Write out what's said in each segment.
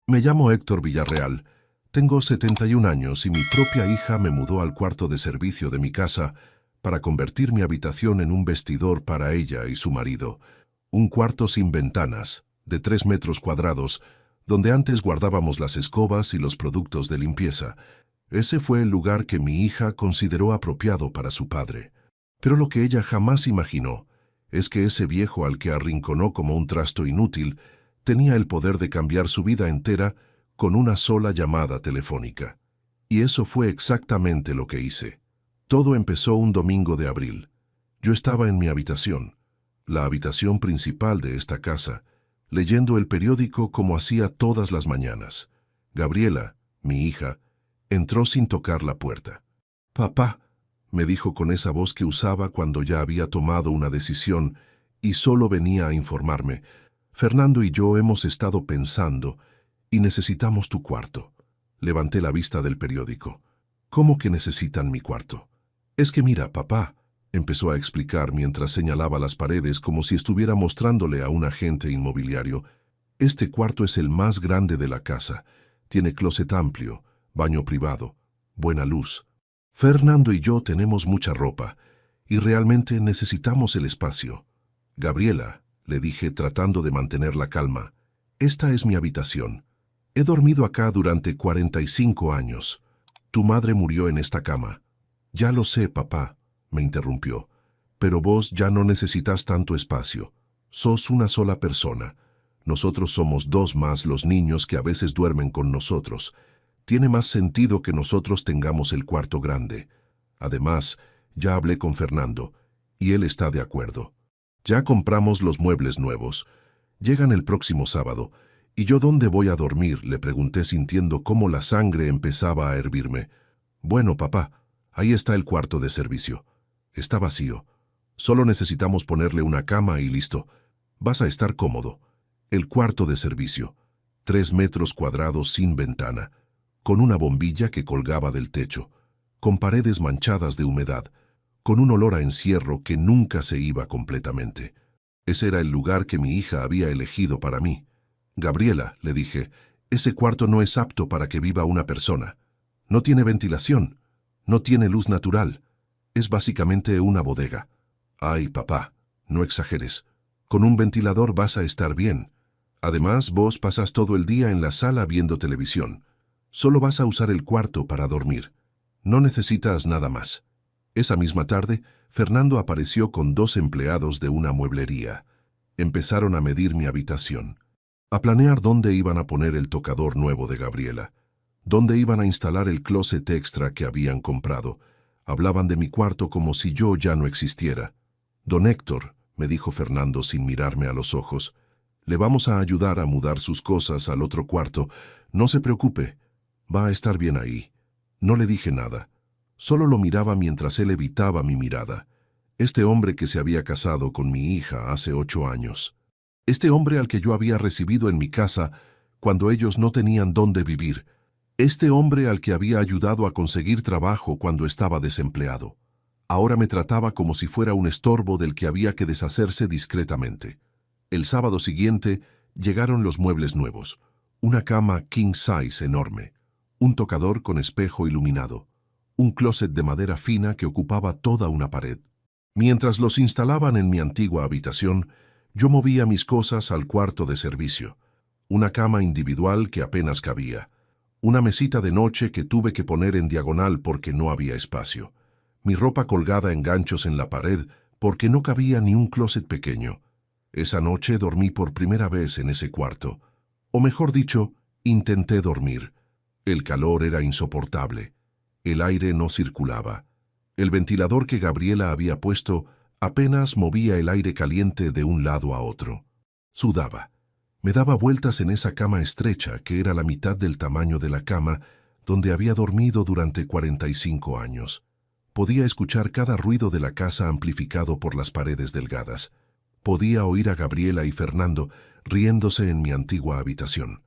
Me llamo Héctor Villarreal. Tengo 71 años y mi propia hija me mudó al cuarto de servicio de mi casa para convertir mi habitación en un vestidor para ella y su marido. Un cuarto sin ventanas, de 3 metros cuadrados, donde antes guardábamos las escobas y los productos de limpieza. Ese fue el lugar que mi hija consideró apropiado para su padre. Pero lo que ella jamás imaginó es que ese viejo al que arrinconó como un trasto inútil tenía el poder de cambiar su vida entera con una sola llamada telefónica. Y eso fue exactamente lo que hice. Todo empezó un domingo de abril. Yo estaba en mi habitación, la habitación principal de esta casa, leyendo el periódico como hacía todas las mañanas. Gabriela, mi hija, entró sin tocar la puerta. «Papá», me dijo con esa voz que usaba cuando ya había tomado una decisión y solo venía a informarme. «Fernando y yo hemos estado pensando y necesitamos tu cuarto». Levanté la vista del periódico. «¿Cómo que necesitan mi cuarto?» «Es que mira, papá», empezó a explicar mientras señalaba las paredes como si estuviera mostrándole a un agente inmobiliario. «Este cuarto es el más grande de la casa. Tiene closet amplio, baño privado, buena luz. Fernando y yo tenemos mucha ropa y realmente necesitamos el espacio». «Gabriela», le dije tratando de mantener la calma, «esta es mi habitación. He dormido acá durante 45 años. Tu madre murió en esta cama». «Ya lo sé, papá», me interrumpió, «pero vos ya no necesitas tanto espacio. Sos una sola persona. Nosotros somos dos más los niños que a veces duermen con nosotros. Tiene más sentido que nosotros tengamos el cuarto grande. Además, ya hablé con Fernando, y él está de acuerdo. Ya compramos los muebles nuevos. Llegan el próximo sábado. ¿Y yo dónde voy a dormir?», le pregunté sintiendo cómo la sangre empezaba a hervirme. «Bueno, papá, ahí está el cuarto de servicio. Está vacío. Solo necesitamos ponerle una cama y listo. Vas a estar cómodo. El cuarto de servicio. 3 metros cuadrados sin ventana, con una bombilla que colgaba del techo, con paredes manchadas de humedad, con un olor a encierro que nunca se iba completamente. Ese era el lugar que mi hija había elegido para mí. «Gabriela», le dije, «ese cuarto no es apto para que viva una persona. No tiene ventilación, no tiene luz natural. Es básicamente una bodega». «Ay, papá, no exageres. Con un ventilador vas a estar bien. Además, vos pasas todo el día en la sala viendo televisión. Solo vas a usar el cuarto para dormir. No necesitas nada más». Esa misma tarde, Fernando apareció con 2 empleados de una mueblería. Empezaron a medir mi habitación, a planear dónde iban a poner el tocador nuevo de Gabriela, dónde iban a instalar el closet extra que habían comprado. Hablaban de mi cuarto como si yo ya no existiera. «Don Héctor», me dijo Fernando sin mirarme a los ojos, «le vamos a ayudar a mudar sus cosas al otro cuarto. No se preocupe, va a estar bien ahí». No le dije nada. Solo lo miraba mientras él evitaba mi mirada. Este hombre que se había casado con mi hija hace 8 años. Este hombre al que yo había recibido en mi casa cuando ellos no tenían dónde vivir. Este hombre al que había ayudado a conseguir trabajo cuando estaba desempleado. Ahora me trataba como si fuera un estorbo del que había que deshacerse discretamente. El sábado siguiente llegaron los muebles nuevos. Una cama king size enorme. Un tocador con espejo iluminado. Un closet de madera fina que ocupaba toda una pared. Mientras los instalaban en mi antigua habitación, yo movía mis cosas al cuarto de servicio. Una cama individual que apenas cabía. Una mesita de noche que tuve que poner en diagonal porque no había espacio. Mi ropa colgada en ganchos en la pared porque no cabía ni un closet pequeño. Esa noche dormí por primera vez en ese cuarto. O mejor dicho, intenté dormir. El calor era insoportable. El aire no circulaba. El ventilador que Gabriela había puesto apenas movía el aire caliente de un lado a otro. Sudaba. Me daba vueltas en esa cama estrecha que era la mitad del tamaño de la cama donde había dormido durante 45 años. Podía escuchar cada ruido de la casa amplificado por las paredes delgadas. Podía oír a Gabriela y Fernando riéndose en mi antigua habitación.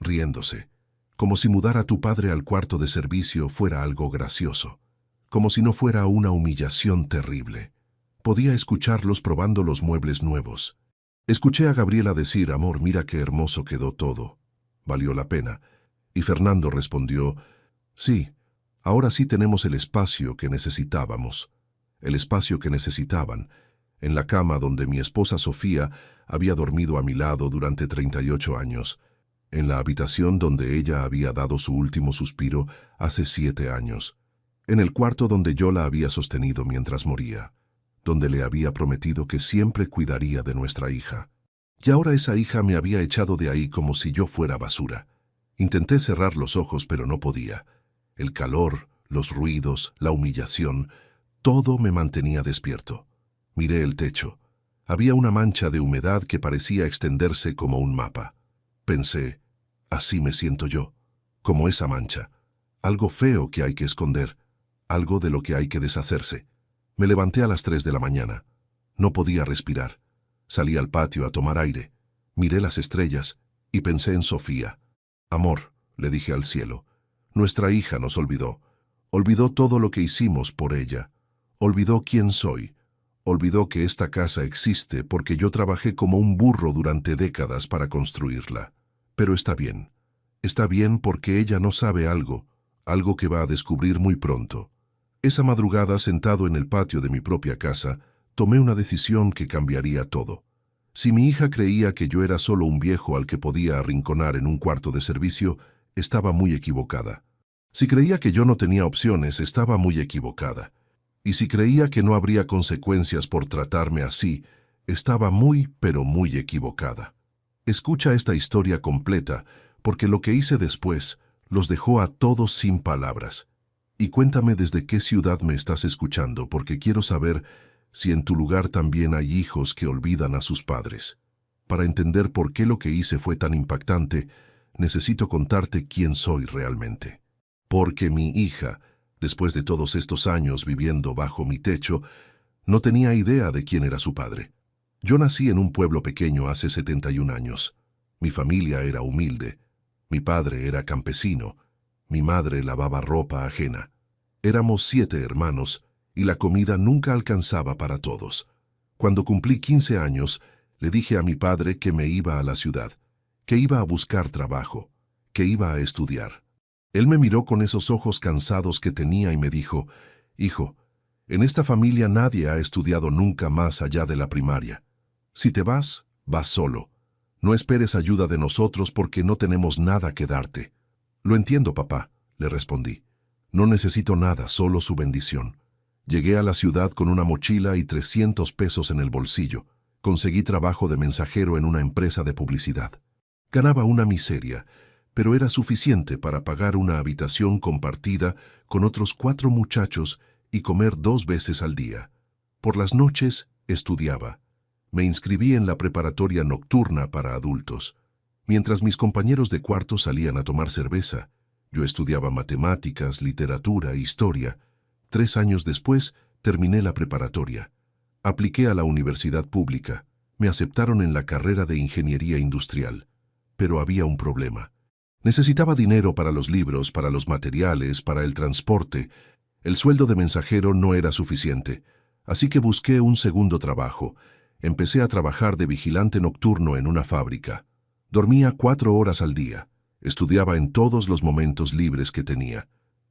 Riéndose. Como si mudar a tu padre al cuarto de servicio fuera algo gracioso. Como si no fuera una humillación terrible. Podía escucharlos probando los muebles nuevos. Escuché a Gabriela decir, «Amor, mira qué hermoso quedó todo». Valió la pena. Y Fernando respondió, sí, ahora sí tenemos el espacio que necesitábamos. El espacio que necesitaban, en la cama donde mi esposa Sofía había dormido a mi lado durante 38 años, en la habitación donde ella había dado su último suspiro hace 7 años, en el cuarto donde yo la había sostenido mientras moría, donde le había prometido que siempre cuidaría de nuestra hija. Y ahora esa hija me había echado de ahí como si yo fuera basura. Intenté cerrar los ojos, pero no podía. El calor, los ruidos, la humillación, todo me mantenía despierto. Miré el techo. Había una mancha de humedad que parecía extenderse como un mapa. Pensé, así me siento yo, como esa mancha. Algo feo que hay que esconder, algo de lo que hay que deshacerse. Me levanté a las 3 de la mañana. No podía respirar. Salí al patio a tomar aire. Miré las estrellas y pensé en Sofía. Amor, le dije al cielo, nuestra hija nos olvidó. Olvidó todo lo que hicimos por ella. Olvidó quién soy. Olvidó que esta casa existe porque yo trabajé como un burro durante décadas para construirla. Pero está bien. Está bien porque ella no sabe algo que va a descubrir muy pronto. Esa madrugada, sentado en el patio de mi propia casa, tomé una decisión que cambiaría todo. Si mi hija creía que yo era solo un viejo al que podía arrinconar en un cuarto de servicio, estaba muy equivocada. Si creía que yo no tenía opciones, estaba muy equivocada. Y si creía que no habría consecuencias por tratarme así, estaba muy, pero muy equivocada. Escucha esta historia completa, porque lo que hice después los dejó a todos sin palabras. Y cuéntame desde qué ciudad me estás escuchando, porque quiero saber si en tu lugar también hay hijos que olvidan a sus padres. Para entender por qué lo que hice fue tan impactante, necesito contarte quién soy realmente. Porque mi hija, después de todos estos años viviendo bajo mi techo, no tenía idea de quién era su padre. Yo nací en un pueblo pequeño hace 71 años. Mi familia era humilde. Mi padre era campesino. Mi madre lavaba ropa ajena. Éramos 7 hermanos y la comida nunca alcanzaba para todos. Cuando cumplí 15 años, le dije a mi padre que me iba a la ciudad, que iba a buscar trabajo, que iba a estudiar. Él me miró con esos ojos cansados que tenía y me dijo, «Hijo, en esta familia nadie ha estudiado nunca más allá de la primaria. Si te vas, vas solo. No esperes ayuda de nosotros porque no tenemos nada que darte». «Lo entiendo, papá», le respondí. «No necesito nada, solo su bendición». Llegué a la ciudad con una mochila y 300 pesos en el bolsillo. Conseguí trabajo de mensajero en una empresa de publicidad. Ganaba una miseria, pero era suficiente para pagar una habitación compartida con otros 4 muchachos y comer 2 veces al día. Por las noches estudiaba. Me inscribí en la preparatoria nocturna para adultos. Mientras mis compañeros de cuarto salían a tomar cerveza, yo estudiaba matemáticas, literatura, historia. 3 años después, terminé la preparatoria. Apliqué a la universidad pública. Me aceptaron en la carrera de ingeniería industrial. Pero había un problema. Necesitaba dinero para los libros, para los materiales, para el transporte. El sueldo de mensajero no era suficiente, así que busqué un segundo trabajo. Empecé a trabajar de vigilante nocturno en una fábrica. Dormía 4 horas al día. Estudiaba en todos los momentos libres que tenía.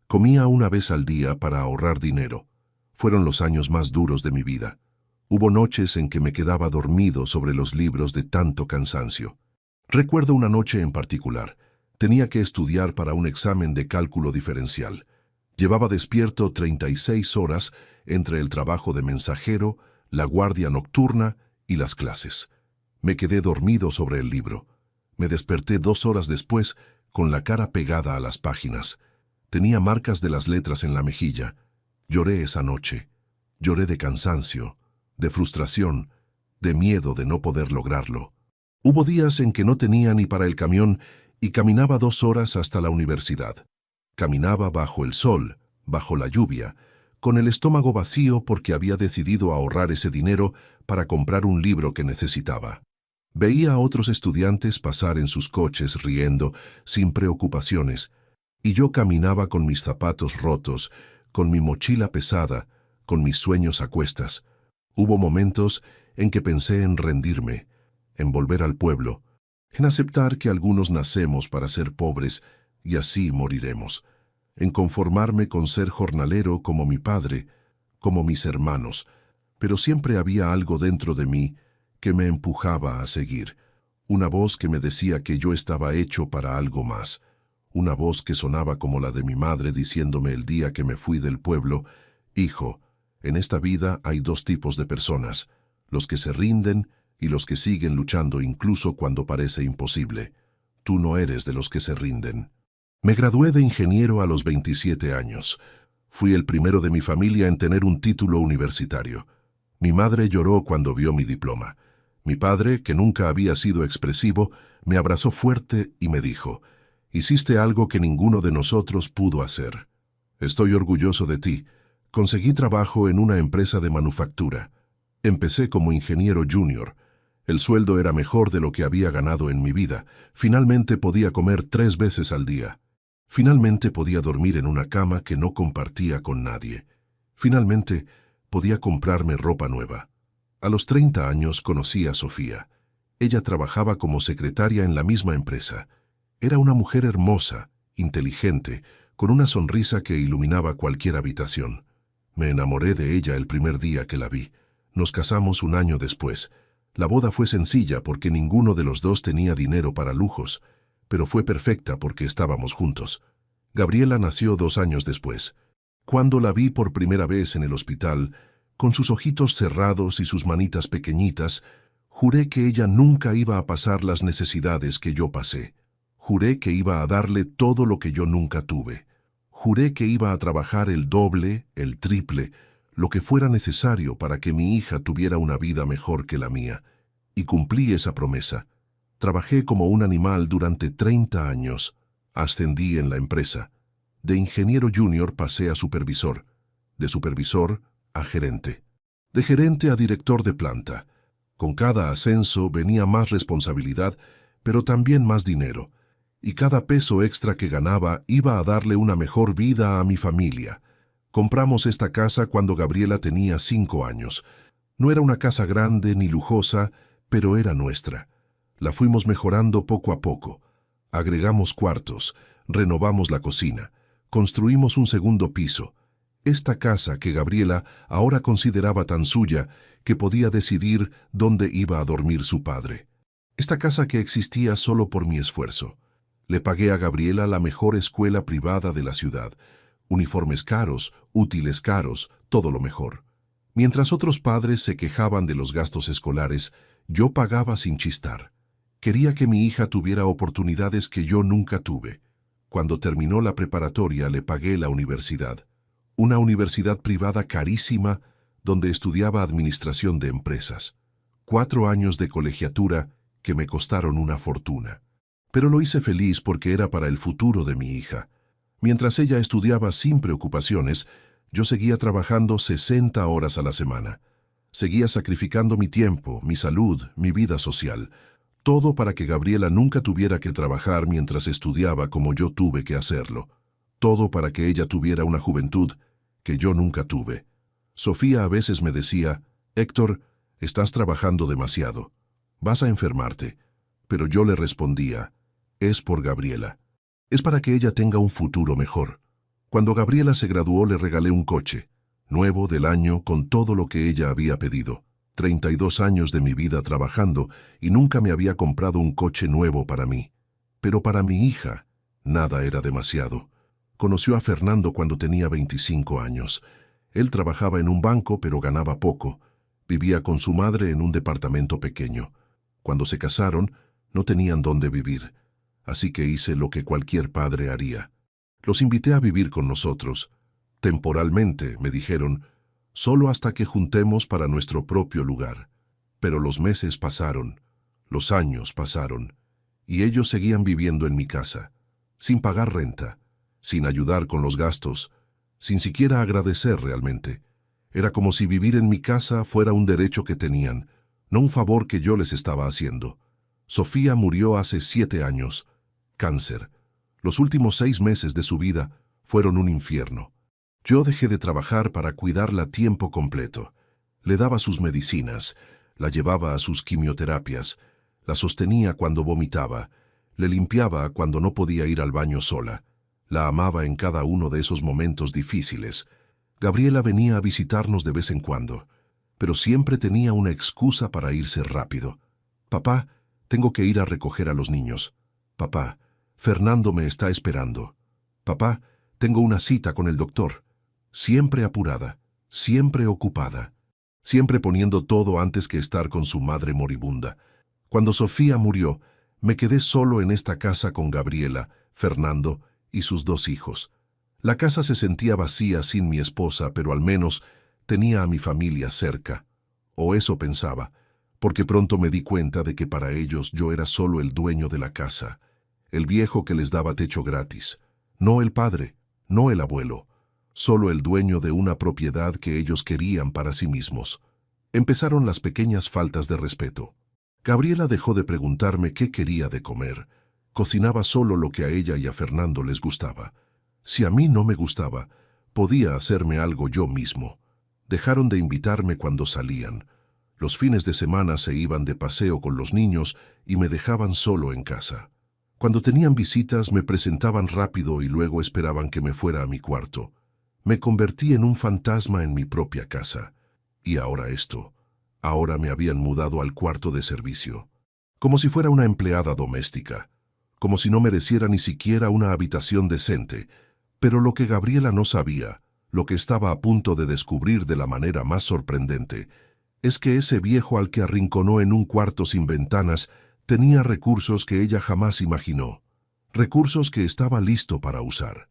Comía una vez al día para ahorrar dinero. Fueron los años más duros de mi vida. Hubo noches en que me quedaba dormido sobre los libros de tanto cansancio. Recuerdo una noche en particular. Tenía que estudiar para un examen de cálculo diferencial. Llevaba despierto 36 horas entre el trabajo de mensajero, la guardia nocturna y las clases. Me quedé dormido sobre el libro. Me desperté 2 horas después con la cara pegada a las páginas. Tenía marcas de las letras en la mejilla. Lloré esa noche. Lloré de cansancio, de frustración, de miedo de no poder lograrlo. Hubo días en que no tenía ni para el camión y caminaba 2 horas hasta la universidad. Caminaba bajo el sol, bajo la lluvia, con el estómago vacío porque había decidido ahorrar ese dinero para comprar un libro que necesitaba. Veía a otros estudiantes pasar en sus coches riendo, sin preocupaciones, y yo caminaba con mis zapatos rotos, con mi mochila pesada, con mis sueños a cuestas. Hubo momentos en que pensé en rendirme, en volver al pueblo, en aceptar que algunos nacemos para ser pobres y así moriremos, en conformarme con ser jornalero como mi padre, como mis hermanos, pero siempre había algo dentro de mí que me empujaba a seguir, una voz que me decía que yo estaba hecho para algo más, una voz que sonaba como la de mi madre diciéndome el día que me fui del pueblo: «Hijo, en esta vida hay dos tipos de personas, los que se rinden y los que siguen luchando incluso cuando parece imposible. Tú no eres de los que se rinden». Me gradué de ingeniero a los 27 años. Fui el primero de mi familia en tener un título universitario. Mi madre lloró cuando vio mi diploma. Mi padre, que nunca había sido expresivo, me abrazó fuerte y me dijo: «Hiciste algo que ninguno de nosotros pudo hacer. Estoy orgulloso de ti. Conseguí trabajo en una empresa de manufactura. Empecé como ingeniero junior. El sueldo era mejor de lo que había ganado en mi vida. Finalmente podía comer 3 veces al día. Finalmente podía dormir en una cama que no compartía con nadie. Finalmente podía comprarme ropa nueva. A los 30 años conocí a Sofía. Ella trabajaba como secretaria en la misma empresa. Era una mujer hermosa, inteligente, con una sonrisa que iluminaba cualquier habitación. Me enamoré de ella el primer día que la vi. Nos casamos un año después. La boda fue sencilla porque ninguno de los dos tenía dinero para lujos, pero fue perfecta porque estábamos juntos. Gabriela nació 2 años después. Cuando la vi por primera vez en el hospital, con sus ojitos cerrados y sus manitas pequeñitas, juré que ella nunca iba a pasar las necesidades que yo pasé. Juré que iba a darle todo lo que yo nunca tuve. Juré que iba a trabajar el doble, el triple, lo que fuera necesario para que mi hija tuviera una vida mejor que la mía. Y cumplí esa promesa. Trabajé como un animal durante 30 años. Ascendí en la empresa. De ingeniero junior pasé a supervisor. De supervisor a gerente. De gerente a director de planta. Con cada ascenso venía más responsabilidad, pero también más dinero. Y cada peso extra que ganaba iba a darle una mejor vida a mi familia. Compramos esta casa cuando Gabriela tenía 5 años. No era una casa grande ni lujosa, pero era nuestra. La fuimos mejorando poco a poco. Agregamos cuartos, renovamos la cocina, construimos un segundo piso. Esta casa que Gabriela ahora consideraba tan suya que podía decidir dónde iba a dormir su padre. Esta casa que existía solo por mi esfuerzo. Le pagué a Gabriela la mejor escuela privada de la ciudad. Uniformes caros, útiles caros, todo lo mejor. Mientras otros padres se quejaban de los gastos escolares, yo pagaba sin chistar. Quería que mi hija tuviera oportunidades que yo nunca tuve. Cuando terminó la preparatoria le pagué la universidad. Una universidad privada carísima donde estudiaba administración de empresas. 4 años de colegiatura que me costaron una fortuna. Pero lo hice feliz porque era para el futuro de mi hija. Mientras ella estudiaba sin preocupaciones, yo seguía trabajando 60 horas a la semana. Seguía sacrificando mi tiempo, mi salud, mi vida social. Todo para que Gabriela nunca tuviera que trabajar mientras estudiaba como yo tuve que hacerlo. Todo para que ella tuviera una juventud que yo nunca tuve. Sofía a veces me decía: «Héctor, estás trabajando demasiado. Vas a enfermarte». Pero yo le respondía: «Es por Gabriela. Es para que ella tenga un futuro mejor». Cuando Gabriela se graduó le regalé un coche, nuevo del año con todo lo que ella había pedido. 32 años de mi vida trabajando y nunca me había comprado un coche nuevo para mí. Pero para mi hija, nada era demasiado. Conoció a Fernando cuando tenía 25 años. Él trabajaba en un banco pero ganaba poco. Vivía con su madre en un departamento pequeño. Cuando se casaron, no tenían dónde vivir. Así que hice lo que cualquier padre haría. Los invité a vivir con nosotros. Temporalmente, me dijeron, solo hasta que juntemos para nuestro propio lugar. Pero los meses pasaron, los años pasaron, y ellos seguían viviendo en mi casa, sin pagar renta, sin ayudar con los gastos, sin siquiera agradecer realmente. Era como si vivir en mi casa fuera un derecho que tenían, no un favor que yo les estaba haciendo. Sofía murió hace 7 años. Cáncer. Los últimos 6 meses de su vida fueron un infierno. Yo dejé de trabajar para cuidarla a tiempo completo. Le daba sus medicinas, la llevaba a sus quimioterapias, La sostenía cuando vomitaba, le limpiaba cuando no podía ir al baño sola. La amaba en cada uno de esos momentos difíciles. Gabriela venía a visitarnos de vez en cuando, pero siempre tenía una excusa para irse rápido. «Papá, tengo que ir a recoger a los niños. Papá, Fernando me está esperando. Papá, tengo una cita con el doctor». Siempre apurada, siempre ocupada, siempre poniendo todo antes que estar con su madre moribunda. Cuando Sofía murió, me quedé solo en esta casa con Gabriela, Fernando y sus 2 hijos. La casa se sentía vacía sin mi esposa, pero al menos tenía a mi familia cerca. O eso pensaba, porque pronto me di cuenta de que para ellos yo era solo el dueño de la casa, el viejo que les daba techo gratis, no el padre, no el abuelo, solo el dueño de una propiedad que ellos querían para sí mismos. Empezaron las pequeñas faltas de respeto. Gabriela dejó de preguntarme qué quería de comer. Cocinaba solo lo que a ella y a Fernando les gustaba. Si a mí no me gustaba, podía hacerme algo yo mismo. Dejaron de invitarme cuando salían. Los fines de semana se iban de paseo con los niños y me dejaban solo en casa. Cuando tenían visitas me presentaban rápido y luego esperaban que me fuera a mi cuarto. Me convertí en un fantasma en mi propia casa. Y ahora esto. Ahora me habían mudado al cuarto de servicio. Como si fuera una empleada doméstica. Como si no mereciera ni siquiera una habitación decente. Pero lo que Gabriela no sabía, lo que estaba a punto de descubrir de la manera más sorprendente, es que ese viejo al que arrinconó en un cuarto sin ventanas tenía recursos que ella jamás imaginó. Recursos que estaba listo para usar.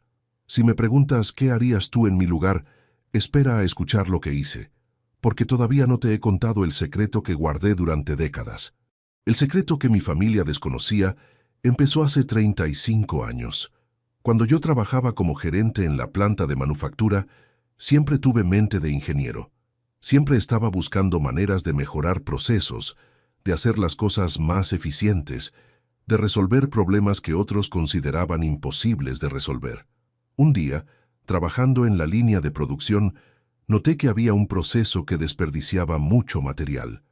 Si me preguntas qué harías tú en mi lugar, espera a escuchar lo que hice, porque todavía no te he contado el secreto que guardé durante décadas. El secreto que mi familia desconocía empezó hace 35 años. Cuando yo trabajaba como gerente en la planta de manufactura, siempre tuve mente de ingeniero. Siempre estaba buscando maneras de mejorar procesos, de hacer las cosas más eficientes, de resolver problemas que otros consideraban imposibles de resolver. Un día, trabajando en la línea de producción, noté que había un proceso que desperdiciaba mucho material.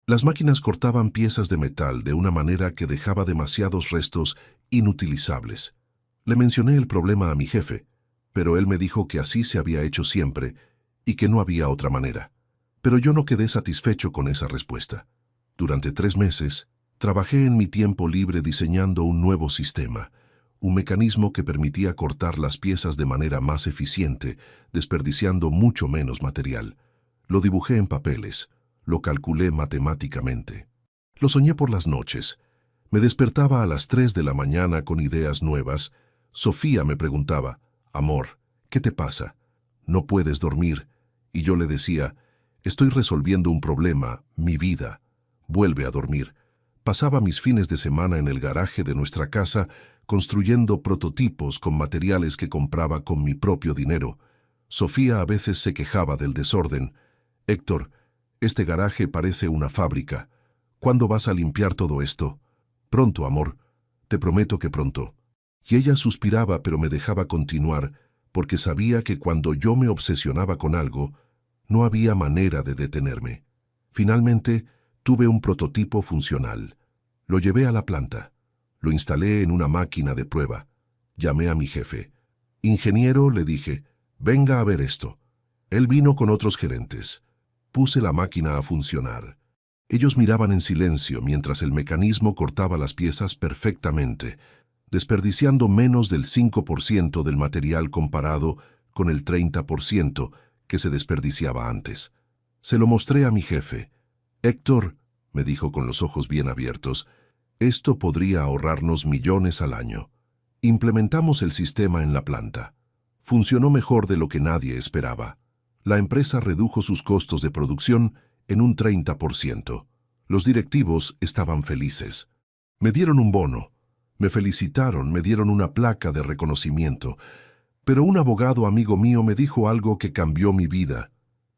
Las máquinas cortaban piezas de metal de una manera que dejaba demasiados restos inutilizables. Le mencioné el problema a mi jefe, pero él me dijo que así se había hecho siempre y que no había otra manera. Pero yo no quedé satisfecho con esa respuesta. Durante 3 meses, trabajé en mi tiempo libre diseñando un nuevo sistema, un mecanismo que permitía cortar las piezas de manera más eficiente, desperdiciando mucho menos material. Lo dibujé en papeles, lo calculé matemáticamente. Lo soñé por las noches. Me despertaba a las 3 de la mañana con ideas nuevas. Sofía me preguntaba, «Amor, ¿qué te pasa? ¿No puedes dormir?» Y yo le decía, «Estoy resolviendo un problema, mi vida. Vuelve a dormir». Pasaba mis fines de semana en el garaje de nuestra casa construyendo prototipos con materiales que compraba con mi propio dinero. Sofía a veces se quejaba del desorden. «Héctor, este garaje parece una fábrica. ¿Cuándo vas a limpiar todo esto?» «Pronto, amor. Te prometo que pronto». Y ella suspiraba, pero me dejaba continuar, porque sabía que cuando yo me obsesionaba con algo, no había manera de detenerme. Finalmente, tuve un prototipo funcional. Lo llevé a la planta. Lo instalé en una máquina de prueba. Llamé a mi jefe. «Ingeniero», le dije, «venga a ver esto». Él vino con otros gerentes. Puse la máquina a funcionar. Ellos miraban en silencio mientras el mecanismo cortaba las piezas perfectamente, desperdiciando menos del 5% del material comparado con el 30% que se desperdiciaba antes. Se lo mostré a mi jefe. «Héctor», me dijo con los ojos bien abiertos, «esto podría ahorrarnos millones al año». Implementamos el sistema en la planta. Funcionó mejor de lo que nadie esperaba. La empresa redujo sus costos de producción en un 30%. Los directivos estaban felices. Me dieron un bono. Me felicitaron, me dieron una placa de reconocimiento. Pero un abogado amigo mío me dijo algo que cambió mi vida.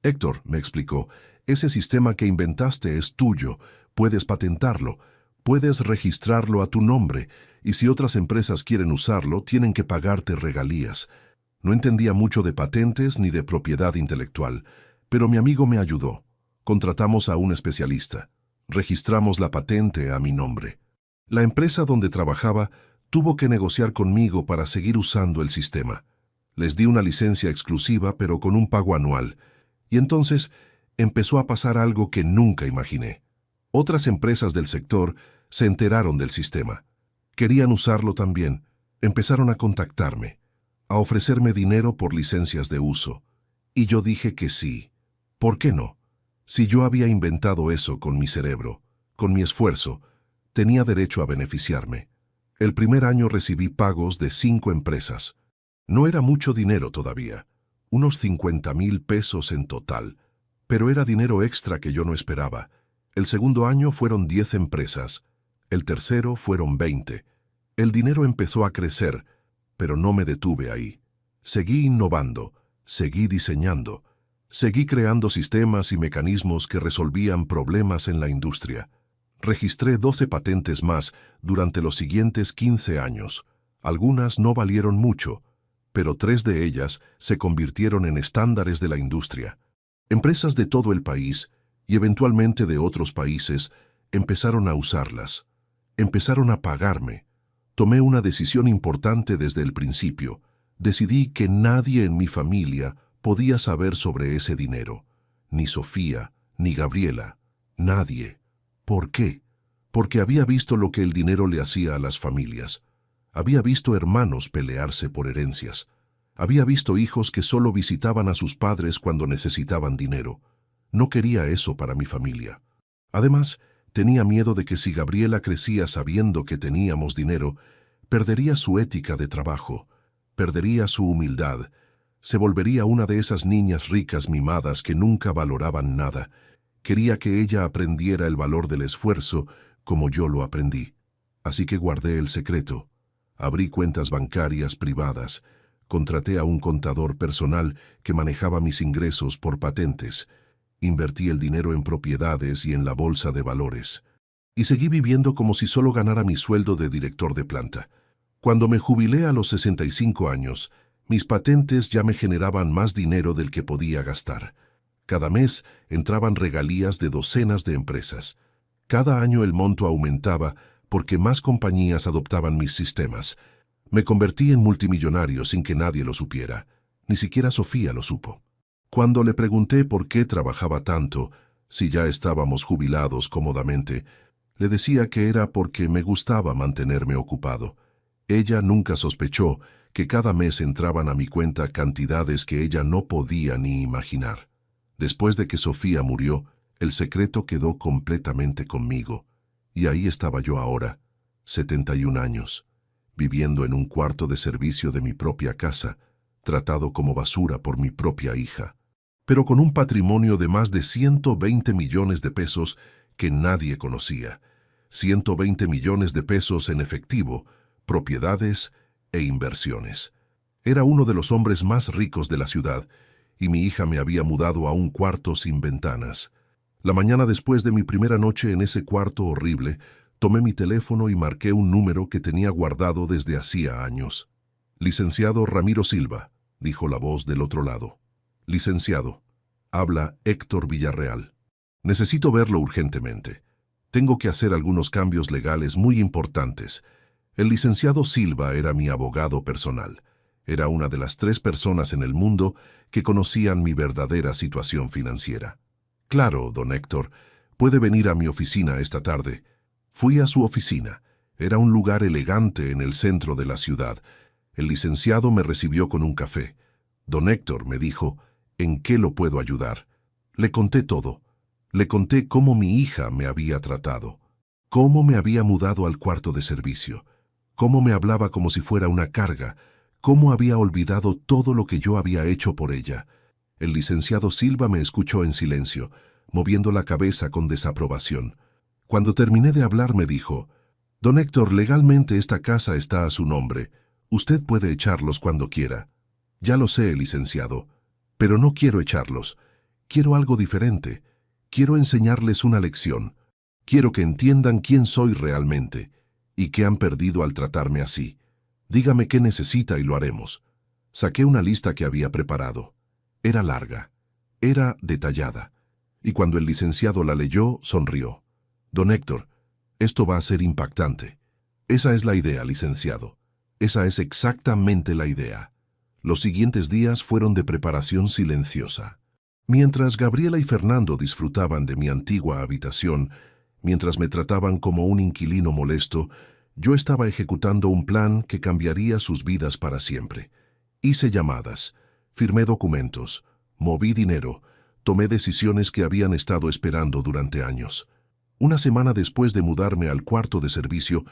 «Héctor», me explicó, «ese sistema que inventaste es tuyo. Puedes patentarlo. Puedes registrarlo a tu nombre. Y si otras empresas quieren usarlo, tienen que pagarte regalías». No entendía mucho de patentes ni de propiedad intelectual, pero mi amigo me ayudó. Contratamos a un especialista. Registramos la patente a mi nombre. La empresa donde trabajaba tuvo que negociar conmigo para seguir usando el sistema. Les di una licencia exclusiva, pero con un pago anual, y entonces empezó a pasar algo que nunca imaginé. Otras empresas del sector se enteraron del sistema. Querían usarlo también. Empezaron a contactarme, a ofrecerme dinero por licencias de uso. Y yo dije que sí. ¿Por qué no? Si yo había inventado eso con mi cerebro, con mi esfuerzo, tenía derecho a beneficiarme. El primer año recibí pagos de 5 empresas. No era mucho dinero todavía, unos 50,000 pesos en total, pero era dinero extra que yo no esperaba. El segundo año fueron 10 empresas, el tercero fueron 20. El dinero empezó a crecer, pero no me detuve ahí. Seguí innovando, seguí diseñando, seguí creando sistemas y mecanismos que resolvían problemas en la industria. Registré 12 patentes más durante los siguientes 15 años. Algunas no valieron mucho, pero 3 de ellas se convirtieron en estándares de la industria. Empresas de todo el país, y eventualmente de otros países, empezaron a usarlas. Empezaron a pagarme. Tomé una decisión importante desde el principio. Decidí que nadie en mi familia podía saber sobre ese dinero. Ni Sofía, ni Gabriela. Nadie. ¿Por qué? Porque había visto lo que el dinero le hacía a las familias. Había visto hermanos pelearse por herencias. Había visto hijos que solo visitaban a sus padres cuando necesitaban dinero. No quería eso para mi familia. Además, tenía miedo de que si Gabriela crecía sabiendo que teníamos dinero, perdería su ética de trabajo, perdería su humildad, se volvería una de esas niñas ricas mimadas que nunca valoraban nada. Quería que ella aprendiera el valor del esfuerzo como yo lo aprendí. Así que guardé el secreto. Abrí cuentas bancarias privadas. Contraté a un contador personal que manejaba mis ingresos por patentes. Invertí el dinero en propiedades y en la bolsa de valores. Y seguí viviendo como si solo ganara mi sueldo de director de planta. Cuando me jubilé a los 65 años, mis patentes ya me generaban más dinero del que podía gastar. Cada mes entraban regalías de docenas de empresas. Cada año el monto aumentaba porque más compañías adoptaban mis sistemas. Me convertí en multimillonario sin que nadie lo supiera. Ni siquiera Sofía lo supo. Cuando le pregunté por qué trabajaba tanto, si ya estábamos jubilados cómodamente, le decía que era porque me gustaba mantenerme ocupado. Ella nunca sospechó que cada mes entraban a mi cuenta cantidades que ella no podía ni imaginar. Después de que Sofía murió, el secreto quedó completamente conmigo. Y ahí estaba yo ahora, 71 años, viviendo en un cuarto de servicio de mi propia casa, tratado como basura por mi propia hija, pero con un patrimonio de más de 120 millones de pesos que nadie conocía. 120 millones de pesos en efectivo, propiedades e inversiones. Era uno de los hombres más ricos de la ciudad, y mi hija me había mudado a un cuarto sin ventanas. La mañana después de mi primera noche en ese cuarto horrible, tomé mi teléfono y marqué un número que tenía guardado desde hacía años. «Licenciado Ramiro Silva», dijo la voz del otro lado. «Licenciado, habla Héctor Villarreal. Necesito verlo urgentemente. Tengo que hacer algunos cambios legales muy importantes». El licenciado Silva era mi abogado personal. Era una de las 3 personas en el mundo que conocían mi verdadera situación financiera. «Claro, don Héctor, puede venir a mi oficina esta tarde». Fui a su oficina. Era un lugar elegante en el centro de la ciudad. El licenciado me recibió con un café. «Don Héctor», me dijo, «¿en qué lo puedo ayudar?» Le conté todo. Le conté cómo mi hija me había tratado, cómo me había mudado al cuarto de servicio, cómo me hablaba como si fuera una carga, cómo había olvidado todo lo que yo había hecho por ella. El licenciado Silva me escuchó en silencio, moviendo la cabeza con desaprobación. Cuando terminé de hablar me dijo, «Don Héctor, legalmente esta casa está a su nombre. Usted puede echarlos cuando quiera». «Ya lo sé, licenciado, pero no quiero echarlos. Quiero algo diferente. Quiero enseñarles una lección. Quiero que entiendan quién soy realmente y qué han perdido al tratarme así. Dígame qué necesita y lo haremos». Saqué una lista que había preparado. Era larga, era detallada, y cuando el licenciado la leyó, sonrió. Don Héctor, esto va a ser impactante. Esa es la idea, licenciado. Esa es exactamente la idea. Los siguientes días fueron de preparación silenciosa. Mientras Gabriela y Fernando disfrutaban de mi antigua habitación, mientras me trataban como un inquilino molesto, yo estaba ejecutando un plan que cambiaría sus vidas para siempre. Hice llamadas, firmé documentos, moví dinero, tomé decisiones que habían estado esperando durante años. Una semana después de mudarme al cuarto de servicio,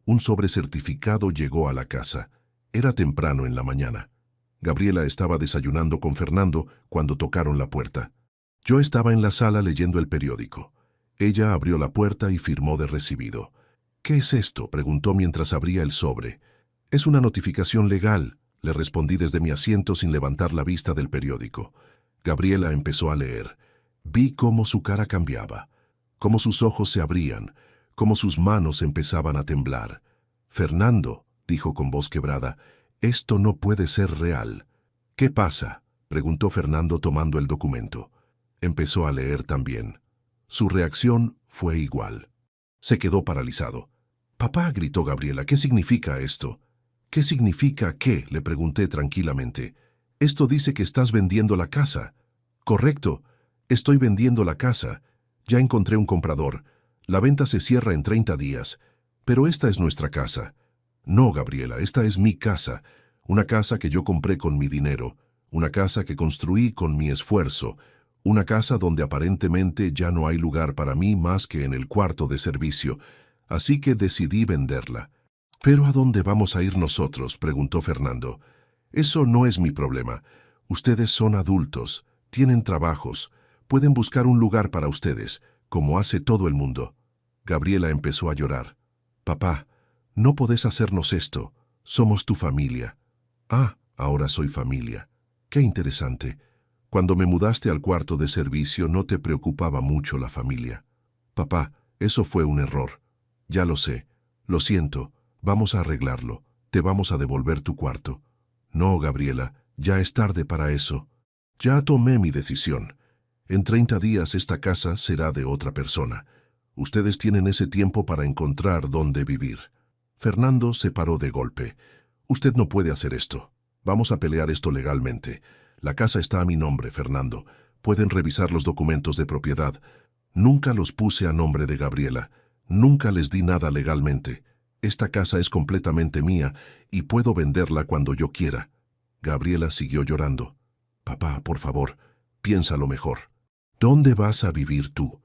un sobrecertificado llegó a la casa. Era temprano en la mañana. Gabriela estaba desayunando con Fernando cuando tocaron la puerta. Yo estaba en la sala leyendo el periódico. Ella abrió la puerta y firmó de recibido. «¿Qué es esto?», preguntó mientras abría el sobre. «Es una notificación legal», le respondí desde mi asiento sin levantar la vista del periódico. Gabriela empezó a leer. Vi cómo su cara cambiaba, cómo sus ojos se abrían, cómo sus manos empezaban a temblar. «Fernando», dijo con voz quebrada, «esto no puede ser real». «¿Qué pasa?», preguntó Fernando tomando el documento. Empezó a leer también. Su reacción fue igual. Se quedó paralizado. «Papá», gritó Gabriela, «¿qué significa esto?» «¿Qué significa qué?», le pregunté tranquilamente. «Esto dice que estás vendiendo la casa». «Correcto, estoy vendiendo la casa. Ya encontré un comprador. La venta se cierra en 30 días. Pero esta es nuestra casa». «No, Gabriela, esta es mi casa. Una casa que yo compré con mi dinero. Una casa que construí con mi esfuerzo. Una casa donde aparentemente ya no hay lugar para mí más que en el cuarto de servicio. Así que decidí venderla». «¿Pero a dónde vamos a ir nosotros?», preguntó Fernando. «Eso no es mi problema. Ustedes son adultos, tienen trabajos, pueden buscar un lugar para ustedes, como hace todo el mundo». Gabriela empezó a llorar. «Papá, no podés hacernos esto. Somos tu familia». «Ah, ahora soy familia. Qué interesante. Cuando me mudaste al cuarto de servicio no te preocupaba mucho la familia». «Papá, eso fue un error. Ya lo sé. Lo siento. Vamos a arreglarlo. Te vamos a devolver tu cuarto». «No, Gabriela, ya es tarde para eso. Ya tomé mi decisión. En 30 días esta casa será de otra persona. Ustedes tienen ese tiempo para encontrar dónde vivir». Fernando se paró de golpe. «Usted no puede hacer esto. Vamos a pelear esto legalmente. La casa está a mi nombre, Fernando. Pueden revisar los documentos de propiedad. Nunca los puse a nombre de Gabriela. Nunca les di nada legalmente. Esta casa es completamente mía y puedo venderla cuando yo quiera». Gabriela siguió llorando. «Papá, por favor, piénsalo mejor. ¿Dónde vas a vivir tú?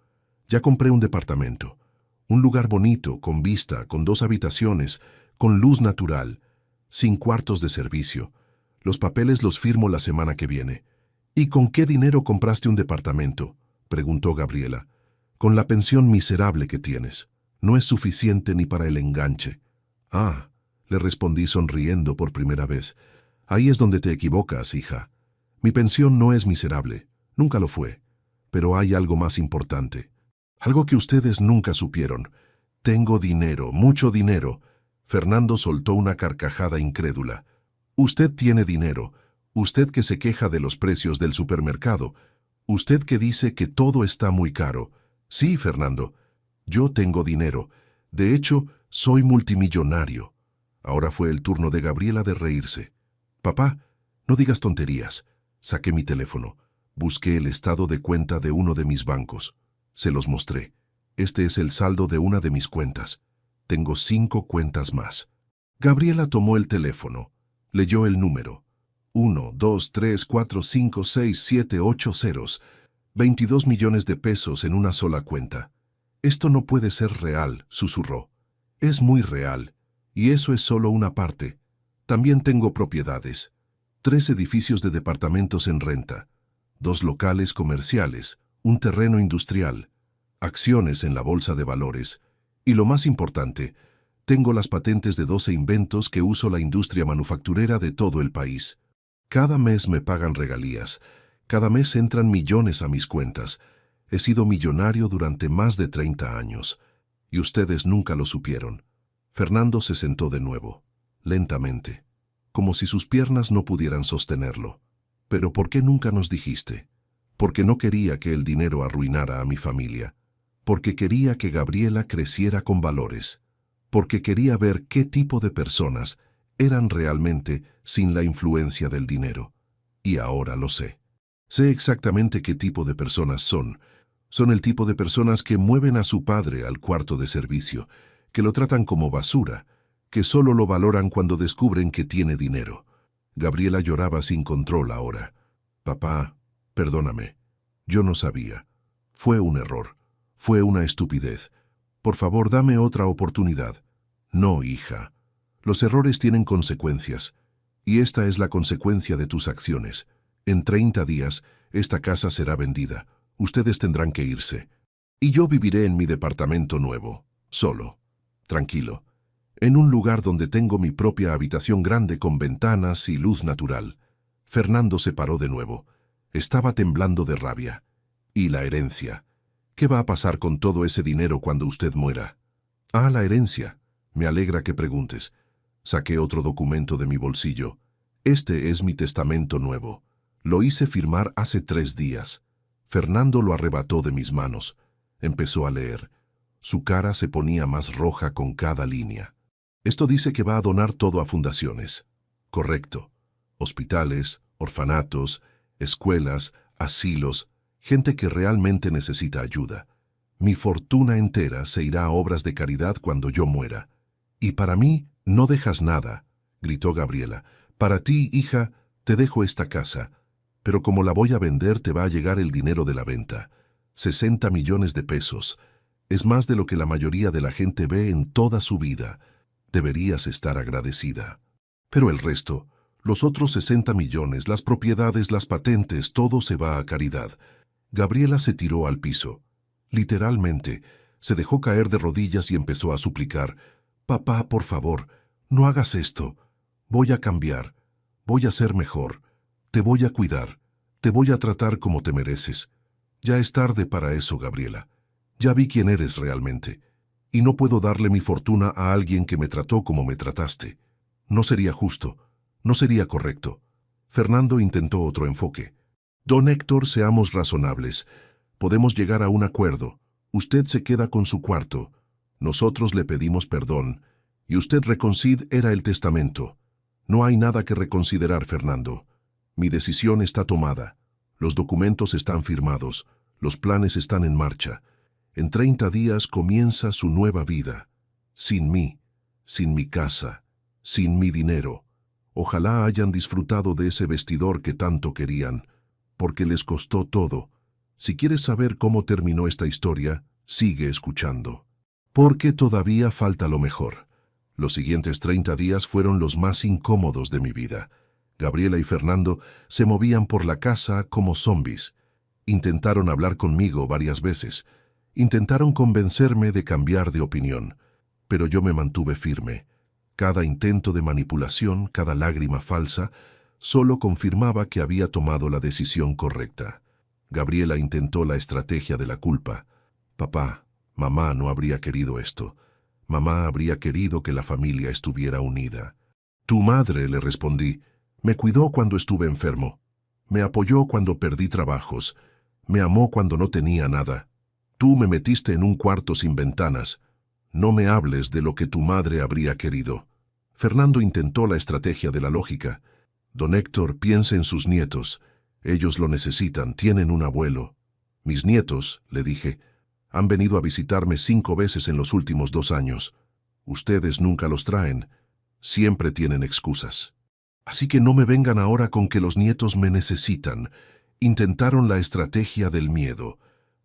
Ya compré un departamento. Un lugar bonito, con vista, con 2 habitaciones, con luz natural, sin cuartos de servicio. Los papeles los firmo la semana que viene». «¿Y con qué dinero compraste un departamento?», preguntó Gabriela. «Con la pensión miserable que tienes. No es suficiente ni para el enganche». «Ah», le respondí sonriendo por primera vez. «Ahí es donde te equivocas, hija. Mi pensión no es miserable, nunca lo fue. Pero hay algo más importante. Algo que ustedes nunca supieron. Tengo dinero, mucho dinero». Fernando soltó una carcajada incrédula. «Usted tiene dinero. Usted que se queja de los precios del supermercado. Usted que dice que todo está muy caro». «Sí, Fernando. Yo tengo dinero. De hecho, soy multimillonario». Ahora fue el turno de Gabriela de reírse. «Papá, no digas tonterías». Saqué mi teléfono. Busqué el estado de cuenta de uno de mis bancos. Se los mostré. «Este es el saldo de una de mis cuentas. Tengo 5 cuentas más». Gabriela tomó el teléfono. Leyó el número. 1, 2, 3, 4, 5, 6, 7, 8 ceros. 22 millones de pesos en una sola cuenta. «Esto no puede ser real», susurró. «Es muy real. Y eso es solo una parte. También tengo propiedades. 3 edificios de departamentos en renta. 2 locales comerciales. Un terreno industrial. Acciones en la bolsa de valores. Y lo más importante, tengo las patentes de 12 inventos que uso la industria manufacturera de todo el país. Cada mes me pagan regalías. Cada mes entran millones a mis cuentas. He sido millonario durante más de 30 años. Y ustedes nunca lo supieron». Fernando se sentó de nuevo, lentamente, como si sus piernas no pudieran sostenerlo. «¿Pero por qué nunca nos dijiste?». «Porque no quería que el dinero arruinara a mi familia». porque quería que Gabriela creciera con valores, porque quería ver qué tipo de personas eran realmente sin la influencia del dinero. Y ahora lo sé. Sé exactamente qué tipo de personas son. Son el tipo de personas que mueven a su padre al cuarto de servicio, que lo tratan como basura, que solo lo valoran cuando descubren que tiene dinero. Gabriela lloraba sin control ahora. Papá, perdóname. Yo no sabía. Fue un error. Fue una estupidez. Por favor, dame otra oportunidad. No, hija. Los errores tienen consecuencias. Y esta es la consecuencia de tus acciones. En 30 días, esta casa será vendida. Ustedes tendrán que irse. Y yo viviré en mi departamento nuevo, solo, tranquilo, en un lugar donde tengo mi propia habitación grande con ventanas y luz natural. Fernando se paró de nuevo. Estaba temblando de rabia. ¿Y la herencia? ¿Qué va a pasar con todo ese dinero cuando usted muera? Ah, la herencia. Me alegra que preguntes. Saqué otro documento de mi bolsillo. Este es mi testamento nuevo. Lo hice firmar hace 3 días. Fernando lo arrebató de mis manos. Empezó a leer. Su cara se ponía más roja con cada línea. Esto dice que va a donar todo a fundaciones. Correcto. Hospitales, orfanatos, escuelas, asilos, gente que realmente necesita ayuda. Mi fortuna entera se irá a obras de caridad cuando yo muera. Y para mí no dejas nada, gritó Gabriela. Para ti, hija, te dejo esta casa. Pero como la voy a vender, te va a llegar el dinero de la venta. 60 millones de pesos. Es más de lo que la mayoría de la gente ve en toda su vida. Deberías estar agradecida. Pero el resto, los otros 60 millones, las propiedades, las patentes, todo se va a caridad. Gabriela se tiró al piso. Literalmente, se dejó caer de rodillas y empezó a suplicar. Papá, por favor, no hagas esto. Voy a cambiar. Voy a ser mejor. Te voy a cuidar. Te voy a tratar como te mereces. Ya es tarde para eso, Gabriela. Ya vi quién eres realmente. Y no puedo darle mi fortuna a alguien que me trató como me trataste. No sería justo. No sería correcto. Fernando intentó otro enfoque. Don Héctor, seamos razonables. Podemos llegar a un acuerdo. Usted se queda con su cuarto. Nosotros le pedimos perdón. Y usted era el testamento. No hay nada que reconsiderar, Fernando. Mi decisión está tomada. Los documentos están firmados. Los planes están en marcha. En 30 días comienza su nueva vida. Sin mí, sin mi casa, sin mi dinero. Ojalá hayan disfrutado de ese vestidor que tanto querían, porque les costó todo. Si quieres saber cómo terminó esta historia, sigue escuchando. Porque todavía falta lo mejor. Los siguientes 30 días fueron los más incómodos de mi vida. Gabriela y Fernando se movían por la casa como zombies. Intentaron hablar conmigo varias veces. Intentaron convencerme de cambiar de opinión, pero yo me mantuve firme. Cada intento de manipulación, cada lágrima falsa, solo confirmaba que había tomado la decisión correcta. Gabriela intentó la estrategia de la culpa. Papá, mamá no habría querido esto. Mamá habría querido que la familia estuviera unida. Tu madre, le respondí, me cuidó cuando estuve enfermo. Me apoyó cuando perdí trabajos. Me amó cuando no tenía nada. Tú me metiste en un cuarto sin ventanas. No me hables de lo que tu madre habría querido. Fernando intentó la estrategia de la lógica. Don Héctor, piense en sus nietos. Ellos lo necesitan, tienen un abuelo. Mis nietos, le dije, han venido a visitarme 5 veces en los últimos 2 años. Ustedes nunca los traen. Siempre tienen excusas. Así que no me vengan ahora con que los nietos me necesitan. Intentaron la estrategia del miedo.